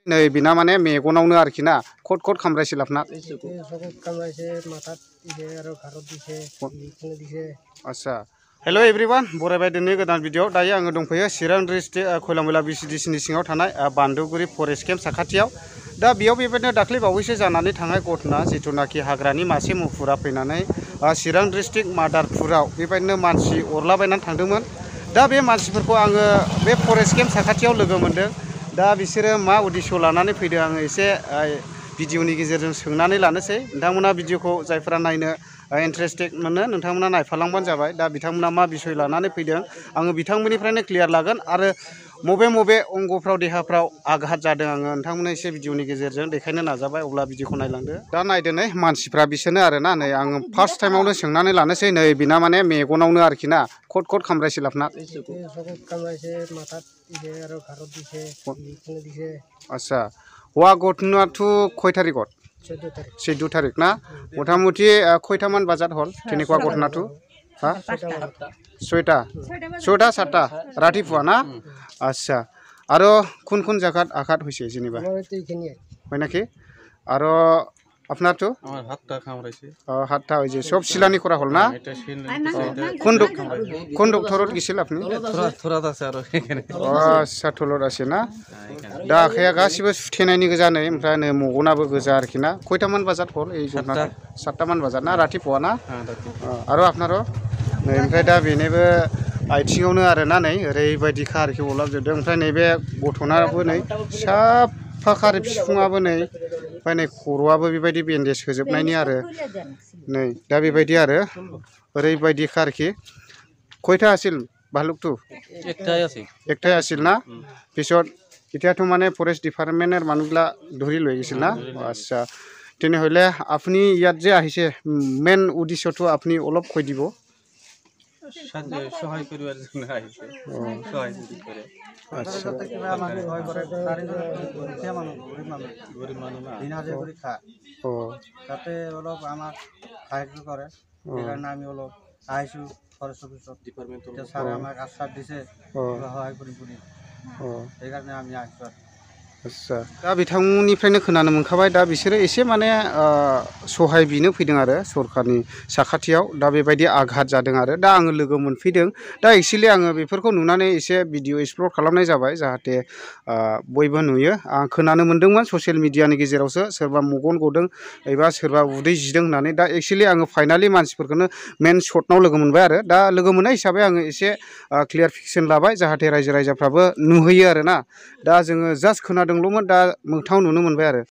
नै बिना माने मेगनावनो आरोखि ना खट खट खामरायसै लाफना आच्छा हेलो एभ्रिवान बरायबाय दिनै गोदान भिडिअ दायो आङो दंफैयो चिरां डिस्ट्रिक्ट खयलामयला बिसिडिसिनि सिङाव थानाय बान्दुगुरि फरेस्ट केम्प साखाथियाव दा बेयाव बेबायदिनो दाख्लै बावैसो जानानै थांनाय घटना जिथुनाखि हाग्रानि मासे मुफुरा फैनानै चिरां डिस्ट्रिक्ट मादारपुराव बेबायदिनो मानसि अरलाबायनानै थांदोंमोन दा बे मानसिफोरखौ आङो बे फरेस्ट केम्प साखाथियाव लोगो मोनदों दा बिसोरो मा उद्देश्य लानानै फैदों आङो एसे भिडिअनि गेजेरजों सोंनानै लानोसै नोंथांमोना भिडिअखौ जायफोरा नायनो इन्टारेस्टेड मोनो नोंथांमोना नायफालांबानो जाबाय दा बिथांमोना मा बिसय लानानै फैदों आङो बिथांमोननिफ्रायनो क्लियार लागोन आरो मबे अंगफ्राव देहाफ्राव आघात जादों आङो नोंथांमोननो एसे भिडिअनि गेजेरजों देखायनो नाजाबाय अब्ला भिडिअखौ नायलांदो दा नायदो नै मानसिफ्रा बिसोरनो आरोना नै आङो फार्स्ट टाइमावनो सोंनानै लानोसै नै बिना माने मेगनावनो आरोखि ना खट खट खामरायसै लाफना आच्छा हौवा घटनाथ' खय तारिखत 14 तारिख ना मथामथि खयटामान बाजात हल तेनेकुवा घटनाथ' हा 6टा 7टा रातिपुवा ना आच्छा आरो কোন জায়গাত আঘাত হৈছে যেনিবা হয় নাকি আৰু আপনার তো আমার হাতটা কামড়াইছে হাতটা হইছে সব সিলানি করা হল না কোন ডক্টরত গিছিল আপনি থরাত আছে আর এখানে আচ্ছা থলত আছে না दा आखाया गासिबो सुथेनायनि गोजा नै ओमफ्राय नै मगनाबो गोजा आरोखि ना खयटामान बाजात हल এই 7टामान बाजात ना रातिपुवा ना आरो आपनारो नै ओमफ्राय दा बेनोबो आइथिङावनो आरोना नै ओरैबायदिखा आरोखि अलाबजोबदों ओमफ्राय नैबे गथ'नाबो नै साफा खारि बिखुङाबो नै ओमफ्राय नै खर'आबो बेबायदि बेन्डेज होजोबनायनि आरो नै दा बेबायदि आरो ओरैबायदिखा आरोखि खयथा আছিল भालुकटु एकटाই আছিল ना পিছত এতিয়াতো মানে ফৰেষ্ট ডিপাৰ্টমেণ্টৰ মানুহগিলা ধৰি লৈ গৈছিল না আচ্ছা তেনেহ'লে আপুনি ইয়াত যে আহিছে মেইন উদ্দেশ্যটো আপুনি অলপ কৈ দিব সহায় কৰিবৰ জন্য আহিছে সহায় কৰে আচ্ছা গৰিব মানুহ না দিনাজে কৰি খা তাতে অলপ আমাক সাহায্য কৰে সেইকাৰণে আমি অলপ আহিছোঁ ফৰেষ্ট অফিচত ডিপাৰ্টমেণ্টৰ ছাৰে আমাক আশ্বাস দিছে সহায় কৰিম বুলি সেইকাৰণে আমি আহিছোঁ आच्छा दा बिथांमोननिफ्रायनो खोनानो मोनखाबाय दा बिसोरो एसे माने सहाय बिनो फैदों आरो सरकारनि साखाथियाव दा बेबायदि आघात जादों आरो दा आङो लोगो मोनफैदों दा एक्चुअली आङो बेफोरखौ नुनानै एसे भिडिअ एक्सप्लर खालामनाय जाबाय जाहाथे बयबो नुयो आं खोनानो मोनदोंमोन ससियेल मिडियानि गेजेरावसो सोरबा मगन गदों एबा सोरबा उदै जिदों होननानै दा एक्चुअली आङो फाइनालि मानसिफोरखौनो मेन शटनाव लोगो मोनबाय आरो दा लोगो मोननाय हिसाबै आङो एसे क्लियारफिकेसन लाबाय जाहाथे रायजो राजाफ्राबो नुहैयो आरोना दा जोङो जास्ट खोनादोंल'मोन दा मोगथाङाव नुनो मोनबाय आरो